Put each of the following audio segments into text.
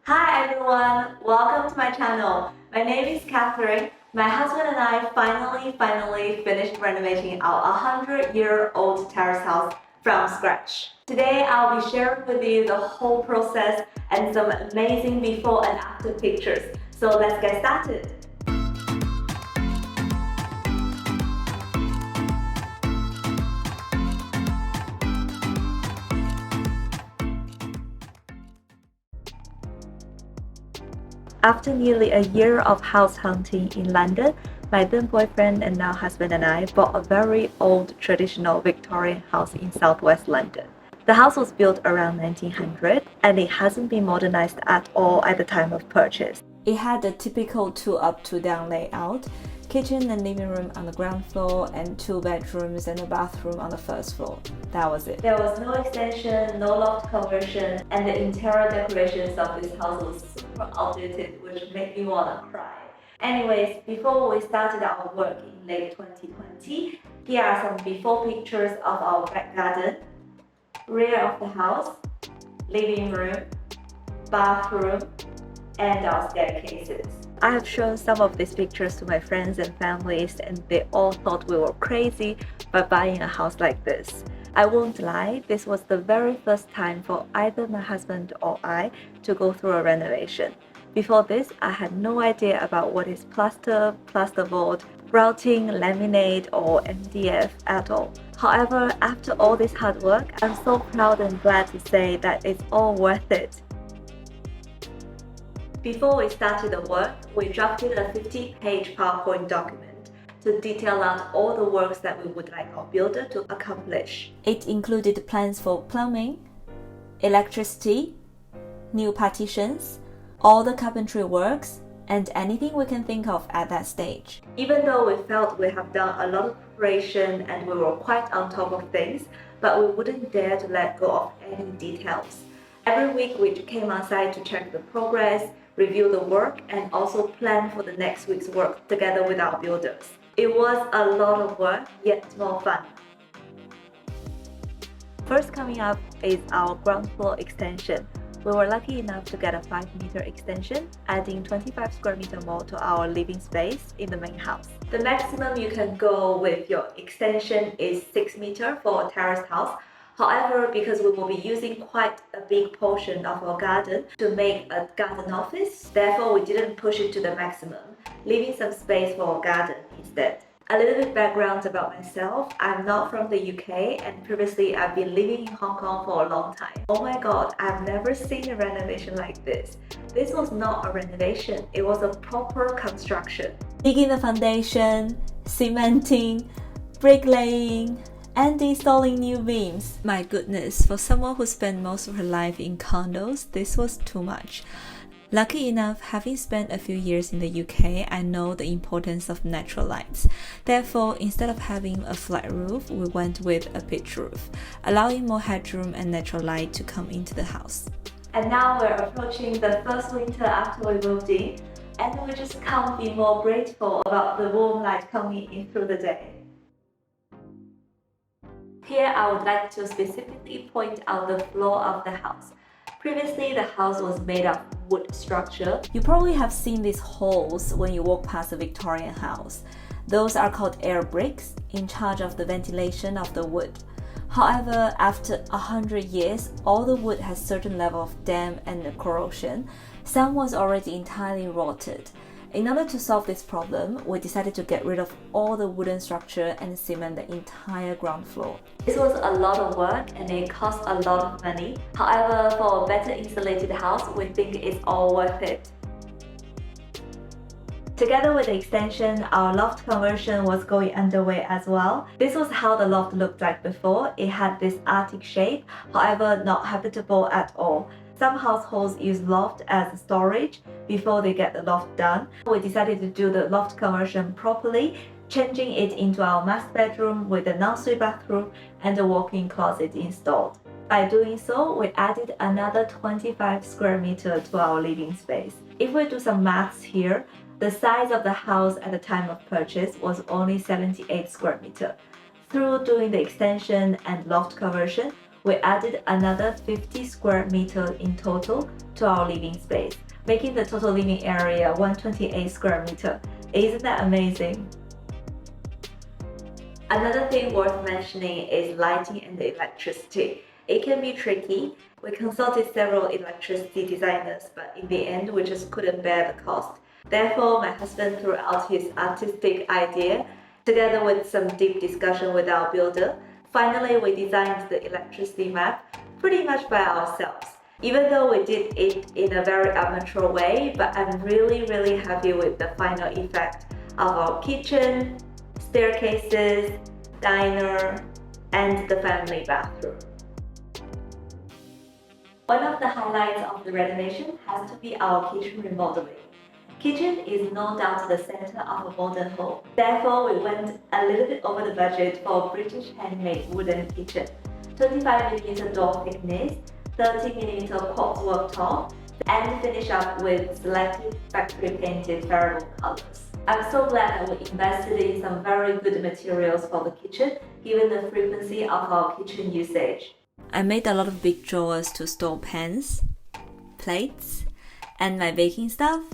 Hi everyone, welcome to my channel. My name is Catherine. My husband and I finally finished renovating our 100-year-old terrace house from scratch. Today I'll be sharing with you the whole process and some amazing before and after pictures. So let's get started. After nearly a year of house hunting in London, my then boyfriend and now husband and I bought a very old traditional Victorian house in southwest London. The house was built around 1900 and it hasn't been modernized at all at the time of purchase. It had a typical 2 up 2 down layout, kitchen and living room on the ground floor and 2 bedrooms and a bathroom on the first floor. That was it. There was no extension, no loft conversion, and the interior decorations of this house was super outdated, which made me wanna cry. Anyways, before we started our work in late 2020, here are some before pictures of our back garden, rear of the house, living room, bathroom, and our staircases. I have shown some of these pictures to my friends and families and they all thought we were crazy by buying a house like this. I won't lie, this was the very first time for either my husband or I to go through a renovation. Before this, I had no idea about what is plaster, plasterboard, grouting, laminate or MDF at all. However, after all this hard work, I'm so proud and glad to say that it's all worth it. Before we started the work, we drafted a 50-page PowerPoint document to detail out all the works that we would like our builder to accomplish. It included plans for plumbing, electricity, new partitions, all the carpentry works, and anything we can think of at that stage. Even though we felt we have done a lot of preparation and we were quite on top of things, but we wouldn't dare to let go of any details. Every week we came on site to check the progress, review the work, and also plan for the next week's work together with our builders. It was a lot of work, yet more fun. First coming up is our ground floor extension. We were lucky enough to get a 5-meter extension, adding 25 square meter more to our living space in the main house. The maximum you can go with your extension is 6 meters for a terraced house. However, because we will be using quite a big portion of our garden to make a garden office, therefore we didn't push it to the maximum, leaving some space for our garden instead. A little bit background about myself. I'm not from the UK and previously I've been living in Hong Kong for a long time. Oh my god, I've never seen a renovation like this. This was not a renovation, it was a proper construction. Digging the foundation, cementing, bricklaying, and installing new beams. My goodness, for someone who spent most of her life in condos, this was too much. Lucky enough, having spent a few years in the UK, I know the importance of natural lights. Therefore, instead of having a flat roof, we went with a pitch roof, allowing more headroom and natural light to come into the house. And now we're approaching the first winter after we moved in, and we just can't be more grateful about the warm light coming in through the day. Here I would like to specifically point out the floor of the house. Previously, the house was made of wood structure. You probably have seen these holes when you walk past a Victorian house. Those are called air bricks, in charge of the ventilation of the wood. However, after 100 years, all the wood has certain level of damp and corrosion. Some was already entirely rotted. In order to solve this problem, we decided to get rid of all the wooden structure and cement the entire ground floor. This was a lot of work and it cost a lot of money. However, for a better insulated house, we think it's all worth it. Together with the extension, our loft conversion was going underway as well. This was how the loft looked like before. It had this Arctic shape, however not habitable at all. Some households use loft as storage before they get the loft done. We decided to do the loft conversion properly, changing it into our master bedroom with an ensuite bathroom and a walk-in closet installed. By doing so, we added another 25 square meters to our living space. If we do some maths here, the size of the house at the time of purchase was only 78 square meters. Through doing the extension and loft conversion, we added another 50 square meters in total to our living space, making the total living area 128 square meters. Isn't that amazing? Another thing worth mentioning is lighting and electricity. It can be tricky. We consulted several electricity designers, but in the end, we just couldn't bear the cost. Therefore, my husband threw out his artistic idea, together with some deep discussion with our builder. Finally, we designed the electricity map pretty much by ourselves. Even though we did it in a very amateur way, but I'm really happy with the final effect of our kitchen, staircases, diner, and the family bathroom. One of the highlights of the renovation has to be our kitchen remodeling. Kitchen is no doubt the center of a modern home. Therefore, we went a little bit over the budget for a British handmade wooden kitchen. 25mm door thickness, 30mm quartz worktop, and finish up with selected factory painted farrow&ball colors. I'm so glad that we invested in some very good materials for the kitchen, given the frequency of our kitchen usage. I made a lot of big drawers to store pans, plates, and my baking stuff,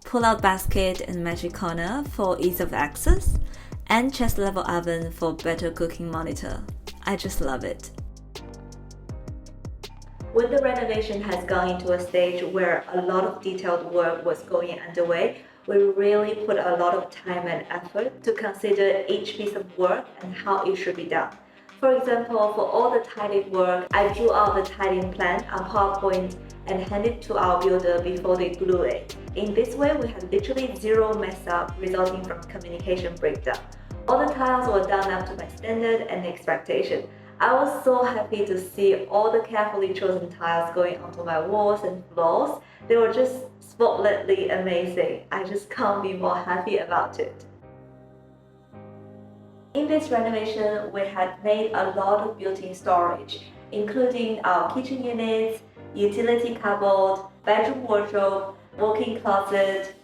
pull-out basket and magic corner for ease of access, and chest level oven for better cooking monitor. I just love it. When the renovation has gone into a stage where a lot of detailed work was going underway, we really put a lot of time and effort to consider each piece of work and how it should be done. For example, for all the tiling work, I drew out the tiling plan on PowerPoint and handed it to our builder before they glue it. In this way, we had literally zero mess up resulting from communication breakdown. All the tiles were done up to my standard and expectation. I was so happy to see all the carefully chosen tiles going onto my walls and floors. They were just spotlessly amazing. I just can't be more happy about it. In this renovation, we had made a lot of built-in storage, including our kitchen units, utility cupboard, bedroom wardrobe, walk-in closet,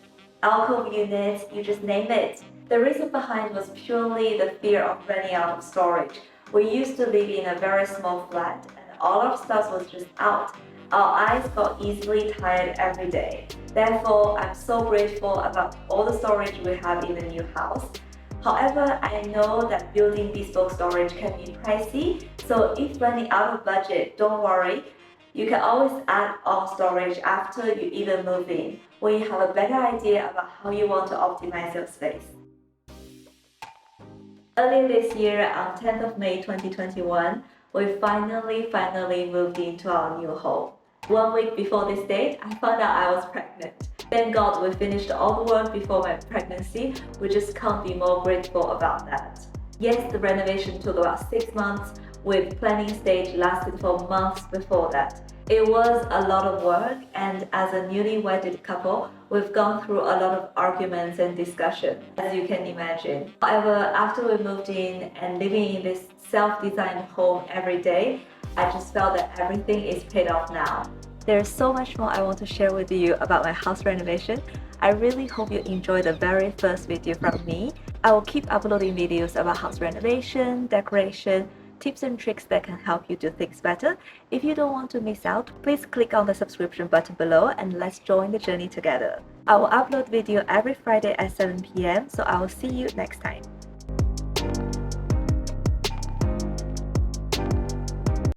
alcove units, you just name it. The reason behind was purely the fear of running out of storage. We used to live in a very small flat and all our stuff was just out. Our eyes got easily tired every day. Therefore, I'm so grateful about all the storage we have in the new house. However, I know that building bespoke storage can be pricey, so if running out of budget, don't worry. You can always add on storage after you even move in, when you have a better idea about how you want to optimize your space. Earlier this year, on 10th of May 2021, we finally moved into our new home. 1 week before this date, I found out I was pregnant. Thank God we finished all the work before my pregnancy. We just can't be more grateful about that. Yes, the renovation took about 6 months, with planning stage lasted for months before that. It was a lot of work, and as a newly wedded couple, we've gone through a lot of arguments and discussion, as you can imagine. However, after we moved in and living in this self-designed home every day, I just felt that everything is paid off now. There's so much more I want to share with you about my house renovation. I really hope you enjoyed the very first video from me. I will keep uploading videos about house renovation, decoration, tips and tricks that can help you do things better. If you don't want to miss out, please click on the subscription button below and let's join the journey together. I will upload video every Friday at 7 p.m. so I will see you next time.